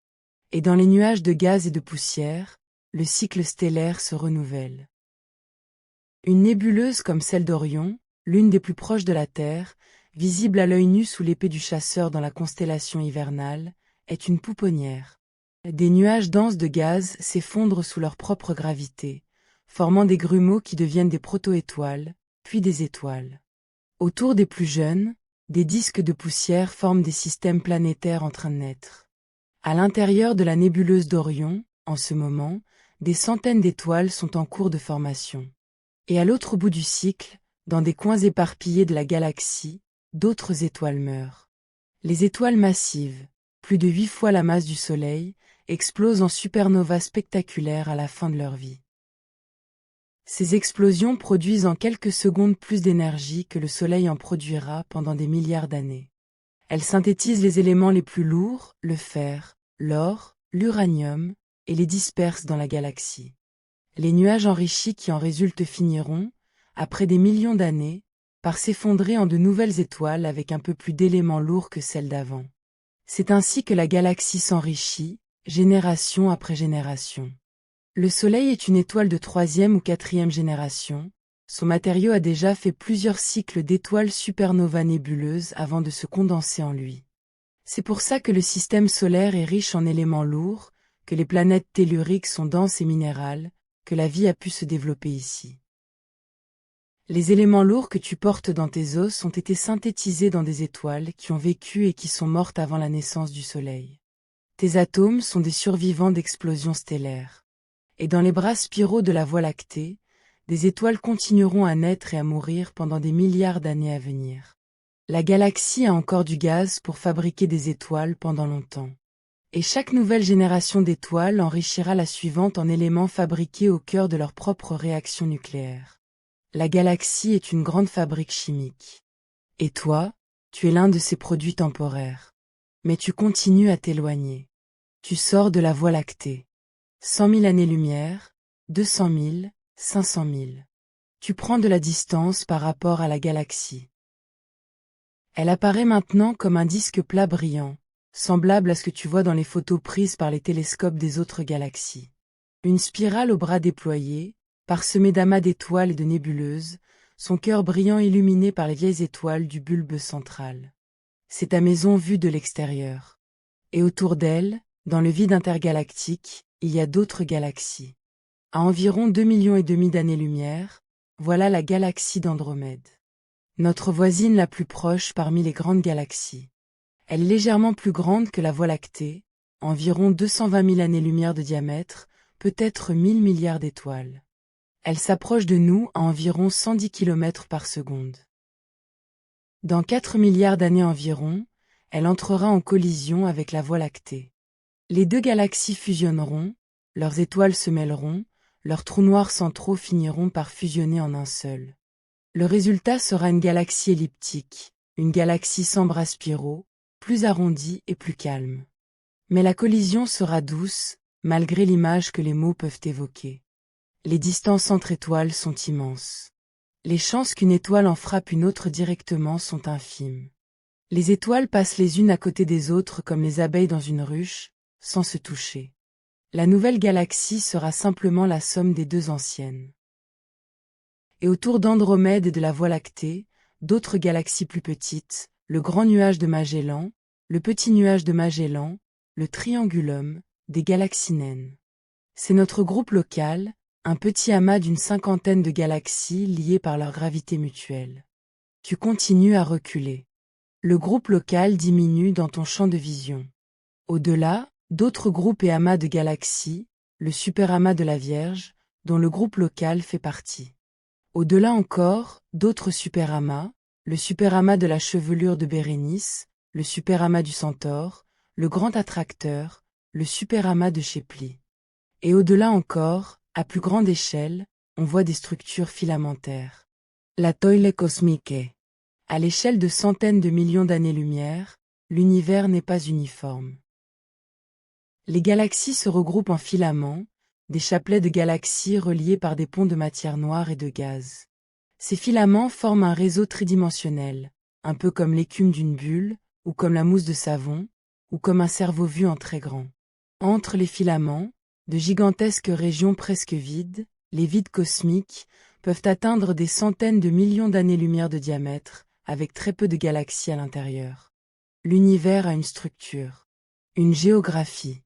Et dans les nuages de gaz et de poussière, le cycle stellaire se renouvelle. Une nébuleuse comme celle d'Orion, l'une des plus proches de la Terre, visible à l'œil nu sous l'épée du chasseur dans la constellation hivernale, est une pouponnière. Des nuages denses de gaz s'effondrent sous leur propre gravité, formant des grumeaux qui deviennent des proto-étoiles, puis des étoiles. Autour des plus jeunes, des disques de poussière forment des systèmes planétaires en train de naître. À l'intérieur de la nébuleuse d'Orion, en ce moment, des centaines d'étoiles sont en cours de formation. Et à l'autre bout du cycle, dans des coins éparpillés de la galaxie, d'autres étoiles meurent. Les étoiles massives, plus de 8 fois la masse du Soleil, explosent en supernovas spectaculaires à la fin de leur vie. Ces explosions produisent en quelques secondes plus d'énergie que le Soleil en produira pendant des milliards d'années. Elles synthétisent les éléments les plus lourds, le fer, l'or, l'uranium, et les dispersent dans la galaxie. Les nuages enrichis qui en résultent finiront, après des millions d'années, par s'effondrer en de nouvelles étoiles avec un peu plus d'éléments lourds que celles d'avant. C'est ainsi que la galaxie s'enrichit, génération après génération. Le Soleil est une étoile de 3e ou 4e génération. Son matériau a déjà fait plusieurs cycles d'étoiles supernovas nébuleuses avant de se condenser en lui. C'est pour ça que le système solaire est riche en éléments lourds, que les planètes telluriques sont denses et minérales, que la vie a pu se développer ici. Les éléments lourds que tu portes dans tes os ont été synthétisés dans des étoiles qui ont vécu et qui sont mortes avant la naissance du Soleil. Tes atomes sont des survivants d'explosions stellaires. Et dans les bras spiraux de la Voie lactée, des étoiles continueront à naître et à mourir pendant des milliards d'années à venir. La galaxie a encore du gaz pour fabriquer des étoiles pendant longtemps. Et chaque nouvelle génération d'étoiles enrichira la suivante en éléments fabriqués au cœur de leur propre réaction nucléaire. La galaxie est une grande fabrique chimique. Et toi, tu es l'un de ces produits temporaires. Mais tu continues à t'éloigner. Tu sors de la Voie lactée. 100 000 années-lumière, 200 000, 500 000. Tu prends de la distance par rapport à la galaxie. Elle apparaît maintenant comme un disque plat brillant, semblable à ce que tu vois dans les photos prises par les télescopes des autres galaxies. Une spirale aux bras déployés, parsemée d'amas d'étoiles et de nébuleuses, son cœur brillant illuminé par les vieilles étoiles du bulbe central. C'est ta maison vue de l'extérieur. Et autour d'elle, dans le vide intergalactique, il y a d'autres galaxies. À environ 2,5 millions d'années-lumière, voilà la galaxie d'Andromède. Notre voisine la plus proche parmi les grandes galaxies. Elle est légèrement plus grande que la Voie lactée, environ 220 000 années-lumière de diamètre, peut-être 1000 milliards d'étoiles. Elle s'approche de nous à environ 110 km par seconde. Dans 4 milliards d'années environ, elle entrera en collision avec la Voie lactée. Les deux galaxies fusionneront, leurs étoiles se mêleront, leurs trous noirs centraux finiront par fusionner en un seul. Le résultat sera une galaxie elliptique, une galaxie sans bras spiraux, plus arrondie et plus calme. Mais la collision sera douce, malgré l'image que les mots peuvent évoquer. Les distances entre étoiles sont immenses. Les chances qu'une étoile en frappe une autre directement sont infimes. Les étoiles passent les unes à côté des autres comme les abeilles dans une ruche, sans se toucher. La nouvelle galaxie sera simplement la somme des deux anciennes. Et autour d'Andromède et de la Voie lactée, d'autres galaxies plus petites, le grand nuage de Magellan, le petit nuage de Magellan, le Triangulum, des galaxies naines. C'est notre groupe local, un petit amas d'une 50aine de galaxies liées par leur gravité mutuelle. Tu continues à reculer. Le groupe local diminue dans ton champ de vision. Au-delà, d'autres groupes et amas de galaxies, le superamas de la Vierge, dont le groupe local fait partie. Au-delà encore, d'autres superamas, le superamas de la chevelure de Bérénice, le superamas du Centaure, le grand attracteur, le superamas de Shapley. Et au-delà encore, à plus grande échelle, on voit des structures filamentaires. La Toile cosmique. À l'échelle de centaines de millions d'années-lumière, l'univers n'est pas uniforme. Les galaxies se regroupent en filaments, des chapelets de galaxies reliés par des ponts de matière noire et de gaz. Ces filaments forment un réseau tridimensionnel, un peu comme l'écume d'une bulle, ou comme la mousse de savon, ou comme un cerveau vu en très grand. Entre les filaments, de gigantesques régions presque vides, les vides cosmiques, peuvent atteindre des centaines de millions d'années-lumière de diamètre, avec très peu de galaxies à l'intérieur. L'univers a une structure, une géographie.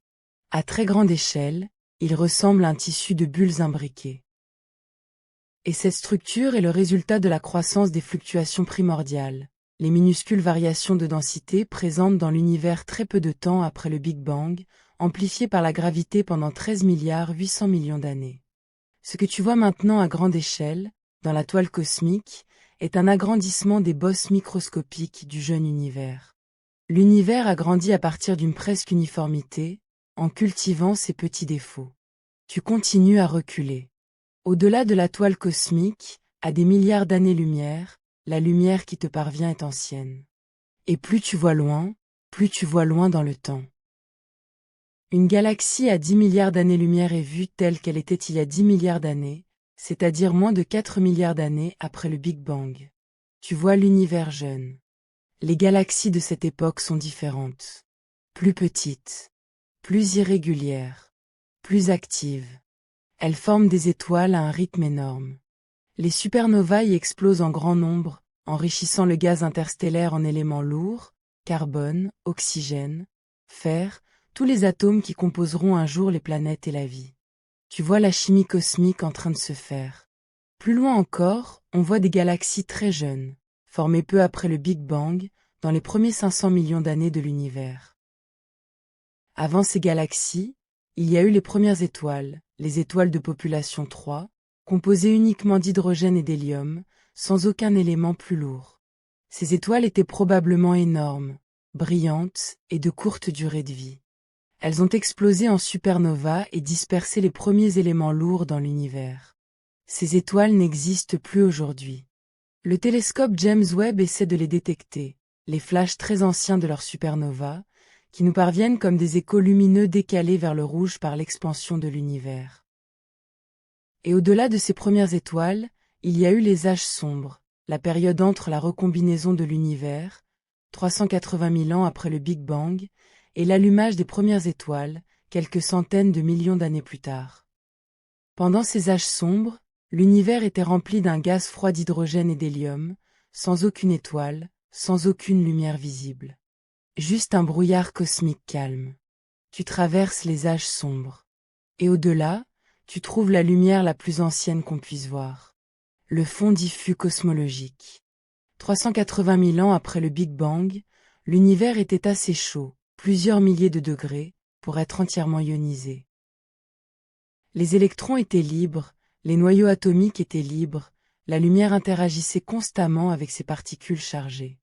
À très grande échelle, il ressemble à un tissu de bulles imbriquées. Et cette structure est le résultat de la croissance des fluctuations primordiales, les minuscules variations de densité présentes dans l'univers très peu de temps après le Big Bang, amplifiées par la gravité pendant 13 800 millions d'années. Ce que tu vois maintenant à grande échelle, dans la toile cosmique, est un agrandissement des bosses microscopiques du jeune univers. L'univers a grandi à partir d'une presque uniformité, en cultivant ses petits défauts. Tu continues à reculer. Au-delà de la toile cosmique, à des milliards d'années-lumière, la lumière qui te parvient est ancienne. Et plus tu vois loin dans le temps. Une galaxie à 10 milliards d'années-lumière est vue telle qu'elle était il y a 10 milliards d'années, c'est-à-dire moins de 4 milliards d'années après le Big Bang. Tu vois l'univers jeune. Les galaxies de cette époque sont différentes. Plus petites, plus irrégulières, plus actives. Elles forment des étoiles à un rythme énorme. Les supernovae y explosent en grand nombre, enrichissant le gaz interstellaire en éléments lourds, carbone, oxygène, fer, tous les atomes qui composeront un jour les planètes et la vie. Tu vois la chimie cosmique en train de se faire. Plus loin encore, on voit des galaxies très jeunes, formées peu après le Big Bang, dans les premiers 500 millions d'années de l'univers. Avant ces galaxies, il y a eu les premières étoiles, les étoiles de population 3, composées uniquement d'hydrogène et d'hélium, sans aucun élément plus lourd. Ces étoiles étaient probablement énormes, brillantes et de courte durée de vie. Elles ont explosé en supernova et dispersé les premiers éléments lourds dans l'univers. Ces étoiles n'existent plus aujourd'hui. Le télescope James Webb essaie de les détecter, les flashs très anciens de leurs supernovas, qui nous parviennent comme des échos lumineux décalés vers le rouge par l'expansion de l'univers. Et au-delà de ces premières étoiles, il y a eu les âges sombres, la période entre la recombinaison de l'univers, 380 000 ans après le Big Bang, et l'allumage des premières étoiles, quelques centaines de millions d'années plus tard. Pendant ces âges sombres, l'univers était rempli d'un gaz froid d'hydrogène et d'hélium, sans aucune étoile, sans aucune lumière visible. Juste un brouillard cosmique calme. Tu traverses les âges sombres. Et au-delà, tu trouves la lumière la plus ancienne qu'on puisse voir. Le fond diffus cosmologique. 380 000 ans après le Big Bang, l'univers était assez chaud, plusieurs milliers de degrés, pour être entièrement ionisé. Les électrons étaient libres, les noyaux atomiques étaient libres, la lumière interagissait constamment avec ces particules chargées.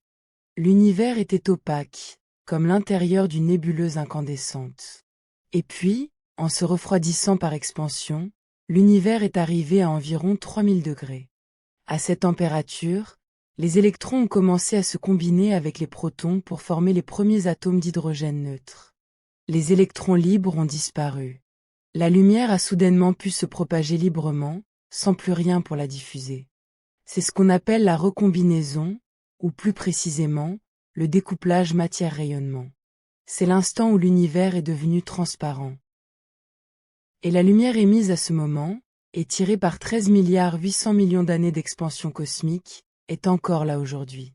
L'univers était opaque, comme l'intérieur d'une nébuleuse incandescente. Et puis, en se refroidissant par expansion, l'univers est arrivé à environ 3000 degrés. À cette température, les électrons ont commencé à se combiner avec les protons pour former les premiers atomes d'hydrogène neutre. Les électrons libres ont disparu. La lumière a soudainement pu se propager librement, sans plus rien pour la diffuser. C'est ce qu'on appelle la recombinaison, ou plus précisément, le découplage matière-rayonnement. C'est l'instant où l'univers est devenu transparent. Et la lumière émise à ce moment, étirée par 13,8 milliards d'années d'expansion cosmique, est encore là aujourd'hui.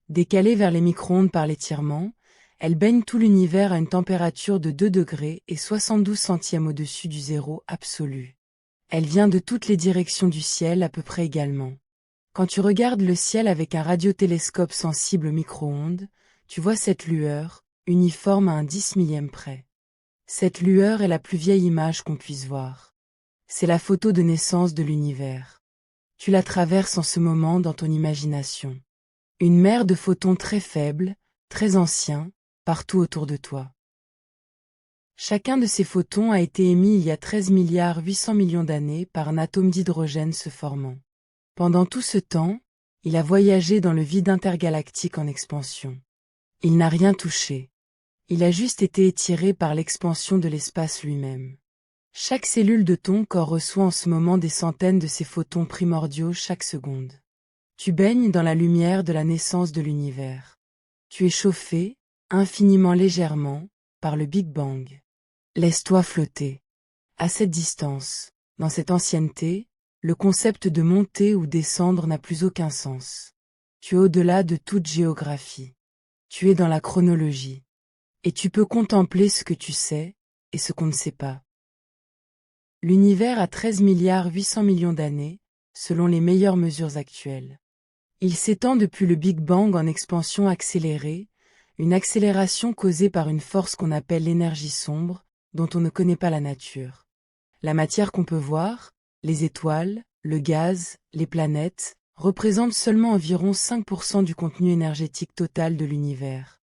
Décalée vers les micro-ondes par l'étirement, elle baigne tout l'univers à une température de 2 degrés et 72 centièmes au-dessus du zéro absolu. Elle vient de toutes les directions du ciel à peu près également. Quand tu regardes le ciel avec un radiotélescope sensible aux micro-ondes, tu vois cette lueur, uniforme à un 10 millième près. Cette lueur est la plus vieille image qu'on puisse voir. C'est la photo de naissance de l'univers. Tu la traverses en ce moment dans ton imagination. Une mer de photons très faibles, très anciens, partout autour de toi. Chacun de ces photons a été émis il y a 13,8 milliards d'années par un atome d'hydrogène se formant. Pendant tout ce temps, il a voyagé dans le vide intergalactique en expansion. Il n'a rien touché. Il a juste été étiré par l'expansion de l'espace lui-même. Chaque cellule de ton corps reçoit en ce moment des centaines de ces photons primordiaux chaque seconde. Tu baignes dans la lumière de la naissance de l'univers. Tu es chauffé, infiniment légèrement, par le Big Bang. Laisse-toi flotter. À cette distance, dans cette ancienneté, le concept de monter ou descendre n'a plus aucun sens. Tu es au-delà de toute géographie. Tu es dans la chronologie. Et tu peux contempler ce que tu sais, et ce qu'on ne sait pas. L'univers a 13,8 milliards d'années, selon les meilleures mesures actuelles. Il s'étend depuis le Big Bang en expansion accélérée, une accélération causée par une force qu'on appelle l'énergie sombre, dont on ne connaît pas la nature. La matière qu'on peut voir, les étoiles, le gaz, les planètes, représentent seulement environ 5% du contenu énergétique total de l'univers.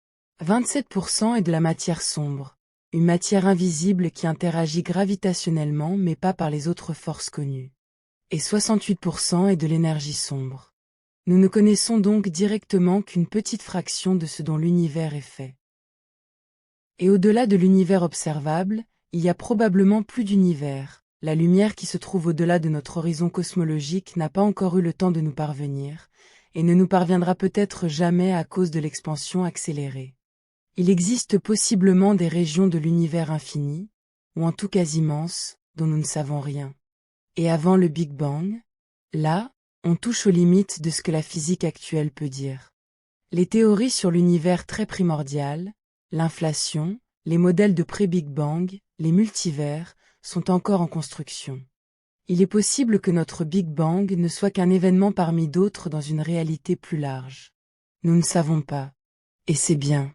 27% est de la matière sombre, une matière invisible qui interagit gravitationnellement mais pas par les autres forces connues. Et 68% est de l'énergie sombre. Nous ne connaissons donc directement qu'une petite fraction de ce dont l'univers est fait. Et au-delà de l'univers observable, il y a probablement plus d'univers. La lumière qui se trouve au-delà de notre horizon cosmologique n'a pas encore eu le temps de nous parvenir, et ne nous parviendra peut-être jamais à cause de l'expansion accélérée. Il existe possiblement des régions de l'univers infini, ou en tout cas immenses, dont nous ne savons rien. Et avant le Big Bang, là, on touche aux limites de ce que la physique actuelle peut dire. Les théories sur l'univers très primordial, l'inflation, les modèles de pré-Big Bang, les multivers, sont encore en construction. Il est possible que notre Big Bang ne soit qu'un événement parmi d'autres dans une réalité plus large. Nous ne savons pas. Et c'est bien.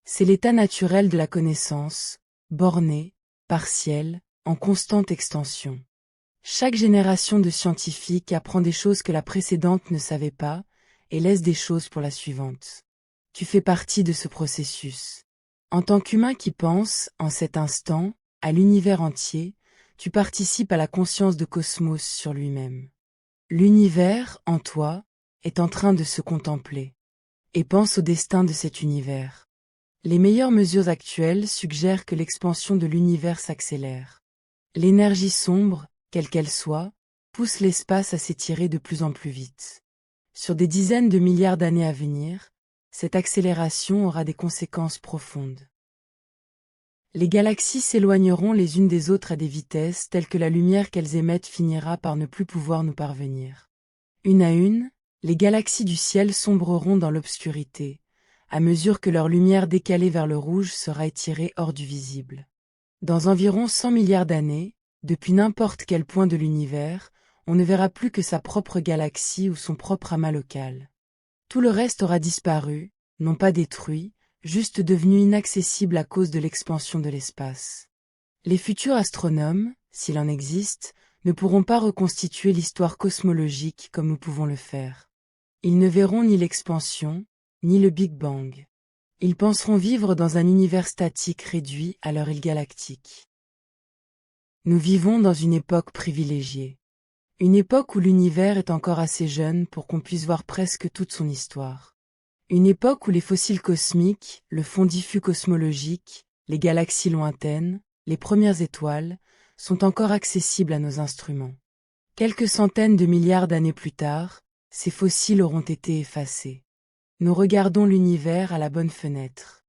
C'est l'état naturel de la connaissance, borné, partiel, en constante extension. Chaque génération de scientifiques apprend des choses que la précédente ne savait pas, et laisse des choses pour la suivante. Tu fais partie de ce processus. En tant qu'humain qui pense, en cet instant, à l'univers entier, tu participes à la conscience de Cosmos sur lui-même. L'univers, en toi, est en train de se contempler. Et pense au destin de cet univers. Les meilleures mesures actuelles suggèrent que l'expansion de l'univers s'accélère. L'énergie sombre, quelle qu'elle soit, pousse l'espace à s'étirer de plus en plus vite. Sur des dizaines de milliards d'années à venir, cette accélération aura des conséquences profondes. Les galaxies s'éloigneront les unes des autres à des vitesses telles que la lumière qu'elles émettent finira par ne plus pouvoir nous parvenir. Une à une, les galaxies du ciel sombreront dans l'obscurité, à mesure que leur lumière décalée vers le rouge sera étirée hors du visible. Dans environ 100 milliards d'années, depuis n'importe quel point de l'univers, on ne verra plus que sa propre galaxie ou son propre amas local. Tout le reste aura disparu, non pas détruit, juste devenu inaccessible à cause de l'expansion de l'espace. Les futurs astronomes, s'il en existe, ne pourront pas reconstituer l'histoire cosmologique comme nous pouvons le faire. Ils ne verront ni l'expansion, ni le Big Bang. Ils penseront vivre dans un univers statique réduit à leur île galactique. Nous vivons dans une époque privilégiée. Une époque où l'univers est encore assez jeune pour qu'on puisse voir presque toute son histoire. Une époque où les fossiles cosmiques, le fond diffus cosmologique, les galaxies lointaines, les premières étoiles, sont encore accessibles à nos instruments. Quelques centaines de milliards d'années plus tard, ces fossiles auront été effacés. Nous regardons l'univers à la bonne fenêtre.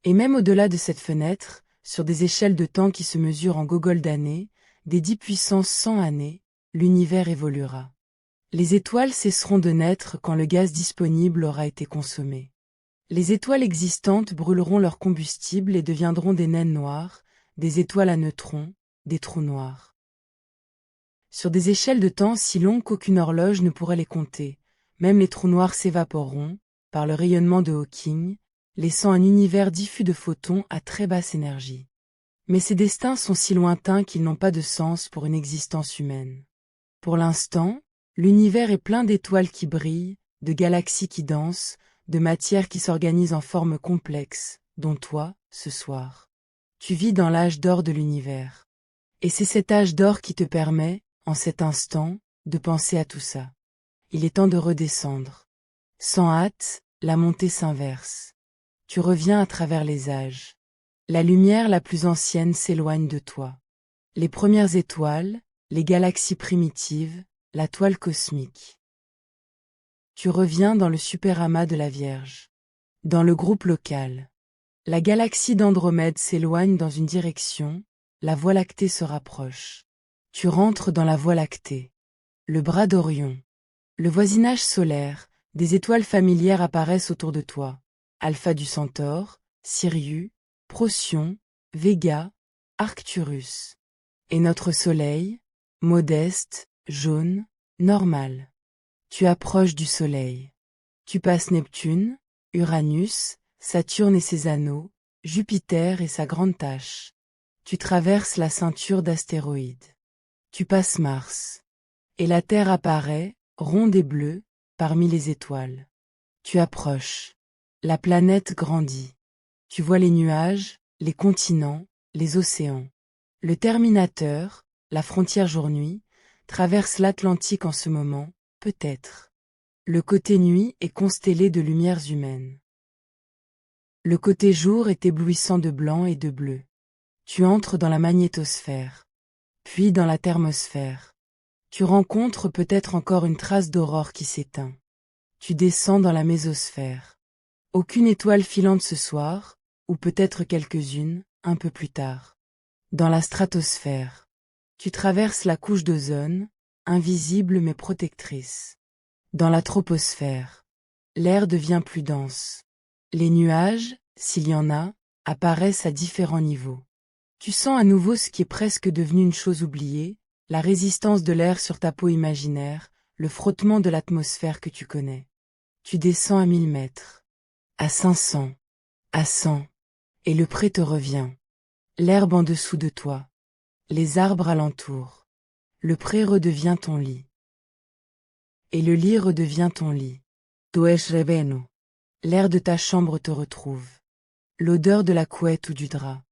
Et même au-delà de cette fenêtre, sur des échelles de temps qui se mesurent en gogoles d'années, des 10 puissance 100 années, l'univers évoluera. Les étoiles cesseront de naître quand le gaz disponible aura été consommé. Les étoiles existantes brûleront leur combustible et deviendront des naines noires, des étoiles à neutrons, des trous noirs. Sur des échelles de temps si longues qu'aucune horloge ne pourrait les compter, même les trous noirs s'évaporeront, par le rayonnement de Hawking, laissant un univers diffus de photons à très basse énergie. Mais ces destins sont si lointains qu'ils n'ont pas de sens pour une existence humaine. Pour l'instant, l'univers est plein d'étoiles qui brillent, de galaxies qui dansent, de matière qui s'organise en formes complexes, dont toi, ce soir. Tu vis dans l'âge d'or de l'univers. Et c'est cet âge d'or qui te permet, en cet instant, de penser à tout ça. Il est temps de redescendre. Sans hâte, la montée s'inverse. Tu reviens à travers les âges. La lumière la plus ancienne s'éloigne de toi. Les premières étoiles, les galaxies primitives, la toile cosmique. Tu reviens dans le superamas de la Vierge. Dans le groupe local. La galaxie d'Andromède s'éloigne dans une direction, la Voie lactée se rapproche. Tu rentres dans la Voie lactée. Le bras d'Orion. Le voisinage solaire, des étoiles familières apparaissent autour de toi. Alpha du Centaure, Sirius, Procyon, Vega, Arcturus. Et notre Soleil, modeste, jaune, normal. Tu approches du Soleil. Tu passes Neptune, Uranus, Saturne et ses anneaux, Jupiter et sa grande tache. Tu traverses la ceinture d'astéroïdes. Tu passes Mars. Et la terre apparaît, ronde et bleue, parmi les étoiles. Tu approches. La planète grandit. Tu vois les nuages, les continents, les océans. Le Terminateur, la frontière jour-nuit, traverse l'Atlantique en ce moment, peut-être. Le côté nuit est constellé de lumières humaines. Le côté jour est éblouissant de blanc et de bleu. Tu entres dans la magnétosphère, puis dans la thermosphère. Tu rencontres peut-être encore une trace d'aurore qui s'éteint. Tu descends dans la mésosphère. Aucune étoile filante ce soir, ou peut-être quelques-unes, un peu plus tard. Dans la stratosphère. Tu traverses la couche d'ozone, invisible mais protectrice. Dans la troposphère. L'air devient plus dense. Les nuages, s'il y en a, apparaissent à différents niveaux. Tu sens à nouveau ce qui est presque devenu une chose oubliée, la résistance de l'air sur ta peau imaginaire, le frottement de l'atmosphère que tu connais. Tu descends à 1000 mètres. À 500. À 100. Et le pré te revient. L'herbe en dessous de toi. Les arbres alentour. Le pré redevient ton lit. Et le lit redevient ton lit. Tu es reveno. L'air de ta chambre te retrouve. L'odeur de la couette ou du drap.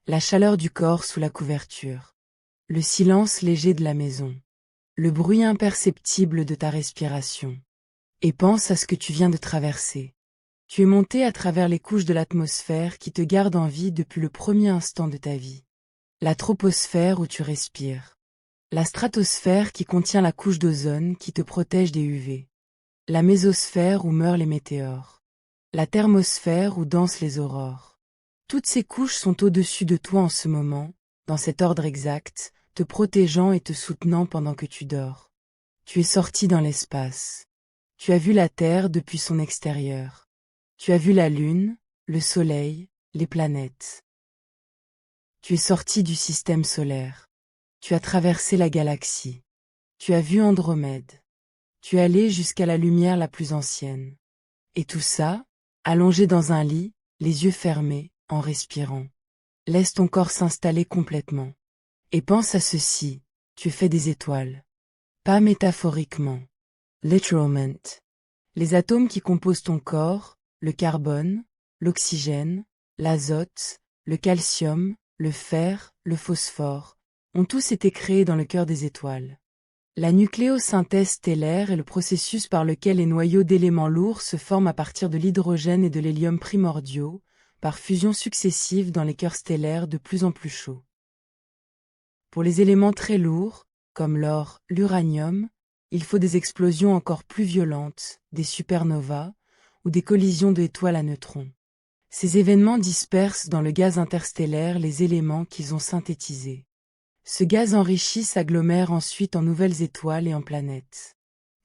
La chaleur du corps sous la couverture. Le silence léger de la maison. Le bruit imperceptible de ta respiration. Et pense à ce que tu viens de traverser. Tu es monté à travers les couches de l'atmosphère qui te gardent en vie depuis le premier instant de ta vie. La troposphère où tu respires. La stratosphère qui contient la couche d'ozone qui te protège des UV. La mésosphère où meurent les météores. La thermosphère où dansent les aurores. Toutes ces couches sont au-dessus de toi en ce moment, dans cet ordre exact, te protégeant et te soutenant pendant que tu dors. Tu es sorti dans l'espace. Tu as vu la Terre depuis son extérieur. Tu as vu la Lune, le Soleil, les planètes. Tu es sorti du système solaire. Tu as traversé la galaxie. Tu as vu Andromède. Tu es allé jusqu'à la lumière la plus ancienne. Et tout ça, allongé dans un lit, les yeux fermés, en respirant. Laisse ton corps s'installer complètement. Et pense à ceci, tu es fait des étoiles. Pas métaphoriquement. Literally. Les atomes qui composent ton corps, le carbone, l'oxygène, l'azote, le calcium, le fer, le phosphore, ont tous été créés dans le cœur des étoiles. La nucléosynthèse stellaire est le processus par lequel les noyaux d'éléments lourds se forment à partir de l'hydrogène et de l'hélium primordiaux, par fusion successive dans les cœurs stellaires de plus en plus chauds. Pour les éléments très lourds, comme l'or, l'uranium, il faut des explosions encore plus violentes, des supernovas, ou des collisions d'étoiles à neutrons. Ces événements dispersent dans le gaz interstellaire les éléments qu'ils ont synthétisés. Ce gaz enrichi s'agglomère ensuite en nouvelles étoiles et en planètes.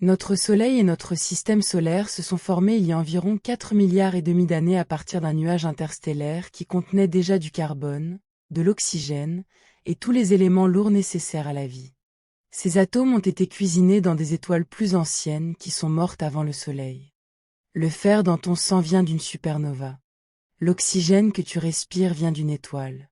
Notre Soleil et notre système solaire se sont formés il y a environ 4,5 milliards d'années à partir d'un nuage interstellaire qui contenait déjà du carbone, de l'oxygène, et tous les éléments lourds nécessaires à la vie. Ces atomes ont été cuisinés dans des étoiles plus anciennes qui sont mortes avant le Soleil. Le fer dans ton sang vient d'une supernova. L'oxygène que tu respires vient d'une étoile.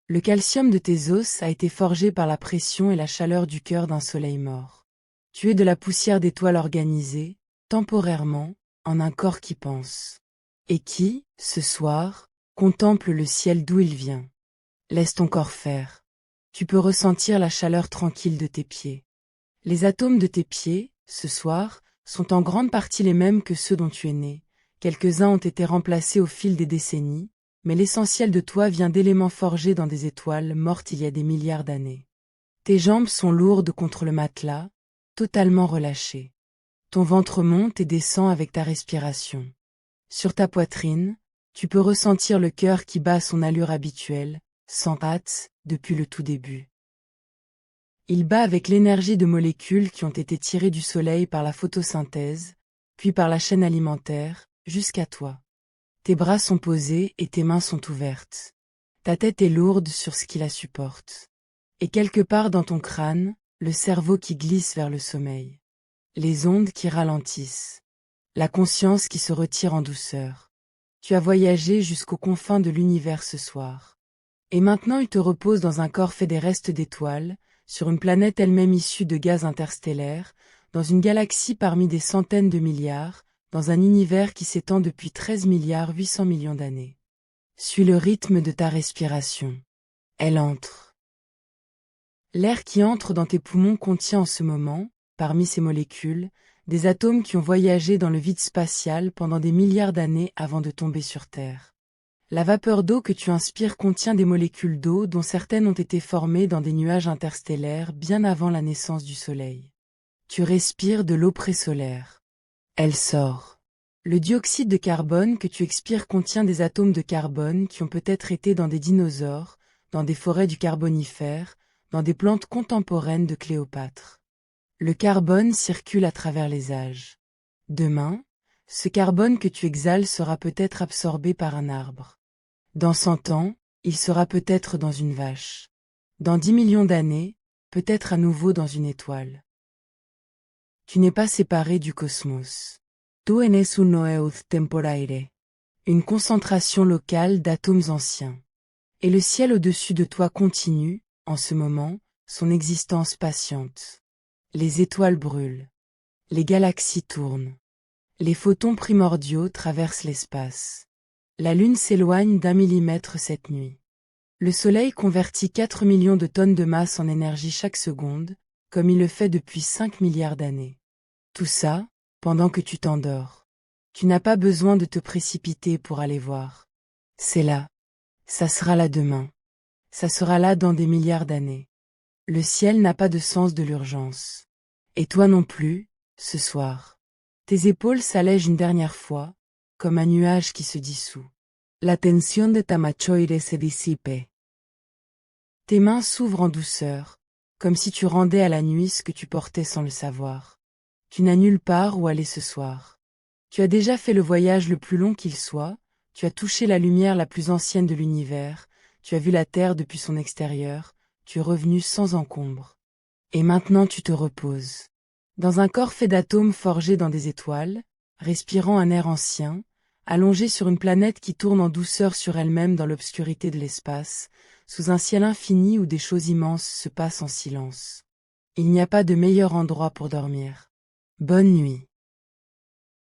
Le calcium de tes os a été forgé par la pression et la chaleur du cœur d'un soleil mort. Tu es de la poussière d'étoiles organisée, temporairement, en un corps qui pense. Et qui, ce soir, contemple le ciel d'où il vient. Laisse ton corps faire. Tu peux ressentir la chaleur tranquille de tes pieds. Les atomes de tes pieds, ce soir, sont en grande partie les mêmes que ceux dont tu es né. Quelques-uns ont été remplacés au fil des décennies, mais l'essentiel de toi vient d'éléments forgés dans des étoiles mortes il y a des milliards d'années. Tes jambes sont lourdes contre le matelas, totalement relâchées. Ton ventre monte et descend avec ta respiration. Sur ta poitrine, tu peux ressentir le cœur qui bat à son allure habituelle, sans hâte, depuis le tout début. Il bat avec l'énergie de molécules qui ont été tirées du soleil par la photosynthèse, puis par la chaîne alimentaire, jusqu'à toi. Tes bras sont posés et tes mains sont ouvertes. Ta tête est lourde sur ce qui la supporte. Et quelque part dans ton crâne, le cerveau qui glisse vers le sommeil. Les ondes qui ralentissent. La conscience qui se retire en douceur. Tu as voyagé jusqu'aux confins de l'univers ce soir. Et maintenant il te repose dans un corps fait des restes d'étoiles, sur une planète elle-même issue de gaz interstellaires, dans une galaxie parmi des centaines de milliards, dans un univers qui s'étend depuis 13 milliards 800 millions d'années. Suis le rythme de ta respiration. Elle entre. L'air qui entre dans tes poumons contient en ce moment, parmi ces molécules, des atomes qui ont voyagé dans le vide spatial pendant des milliards d'années avant de tomber sur Terre. La vapeur d'eau que tu inspires contient des molécules d'eau dont certaines ont été formées dans des nuages interstellaires bien avant la naissance du Soleil. Tu respires de l'eau présolaire. Elle sort. Le dioxyde de carbone que tu expires contient des atomes de carbone qui ont peut-être été dans des dinosaures, dans des forêts du Carbonifère, dans des plantes contemporaines de Cléopâtre. Le carbone circule à travers les âges. Demain, ce carbone que tu exhales sera peut-être absorbé par un arbre. Dans 100 ans, il sera peut-être dans une vache. Dans 10 millions d'années, peut-être à nouveau dans une étoile. Tu n'es pas séparé du cosmos. Tu eres uno eud temporaire. Une concentration locale d'atomes anciens. Et le ciel au-dessus de toi continue, en ce moment, son existence patiente. Les étoiles brûlent. Les galaxies tournent. Les photons primordiaux traversent l'espace. La Lune s'éloigne d'1 millimètre cette nuit. Le Soleil convertit 4 millions de tonnes de masse en énergie chaque seconde, comme il le fait depuis 5 milliards d'années. Tout ça, pendant que tu t'endors. Tu n'as pas besoin de te précipiter pour aller voir. C'est là. Ça sera là demain. Ça sera là dans des milliards d'années. Le ciel n'a pas de sens de l'urgence. Et toi non plus, ce soir. Tes épaules s'allègent une dernière fois, comme un nuage qui se dissout. La tensión de ta machoire se disipe. Tes mains s'ouvrent en douceur, comme si tu rendais à la nuit ce que tu portais sans le savoir. Tu n'as nulle part où aller ce soir. Tu as déjà fait le voyage le plus long qu'il soit, tu as touché la lumière la plus ancienne de l'univers, tu as vu la Terre depuis son extérieur, tu es revenu sans encombre. Et maintenant tu te reposes. Dans un corps fait d'atomes forgés dans des étoiles, respirant un air ancien, allongé sur une planète qui tourne en douceur sur elle-même dans l'obscurité de l'espace, sous un ciel infini où des choses immenses se passent en silence. Il n'y a pas de meilleur endroit pour dormir. Bonne nuit.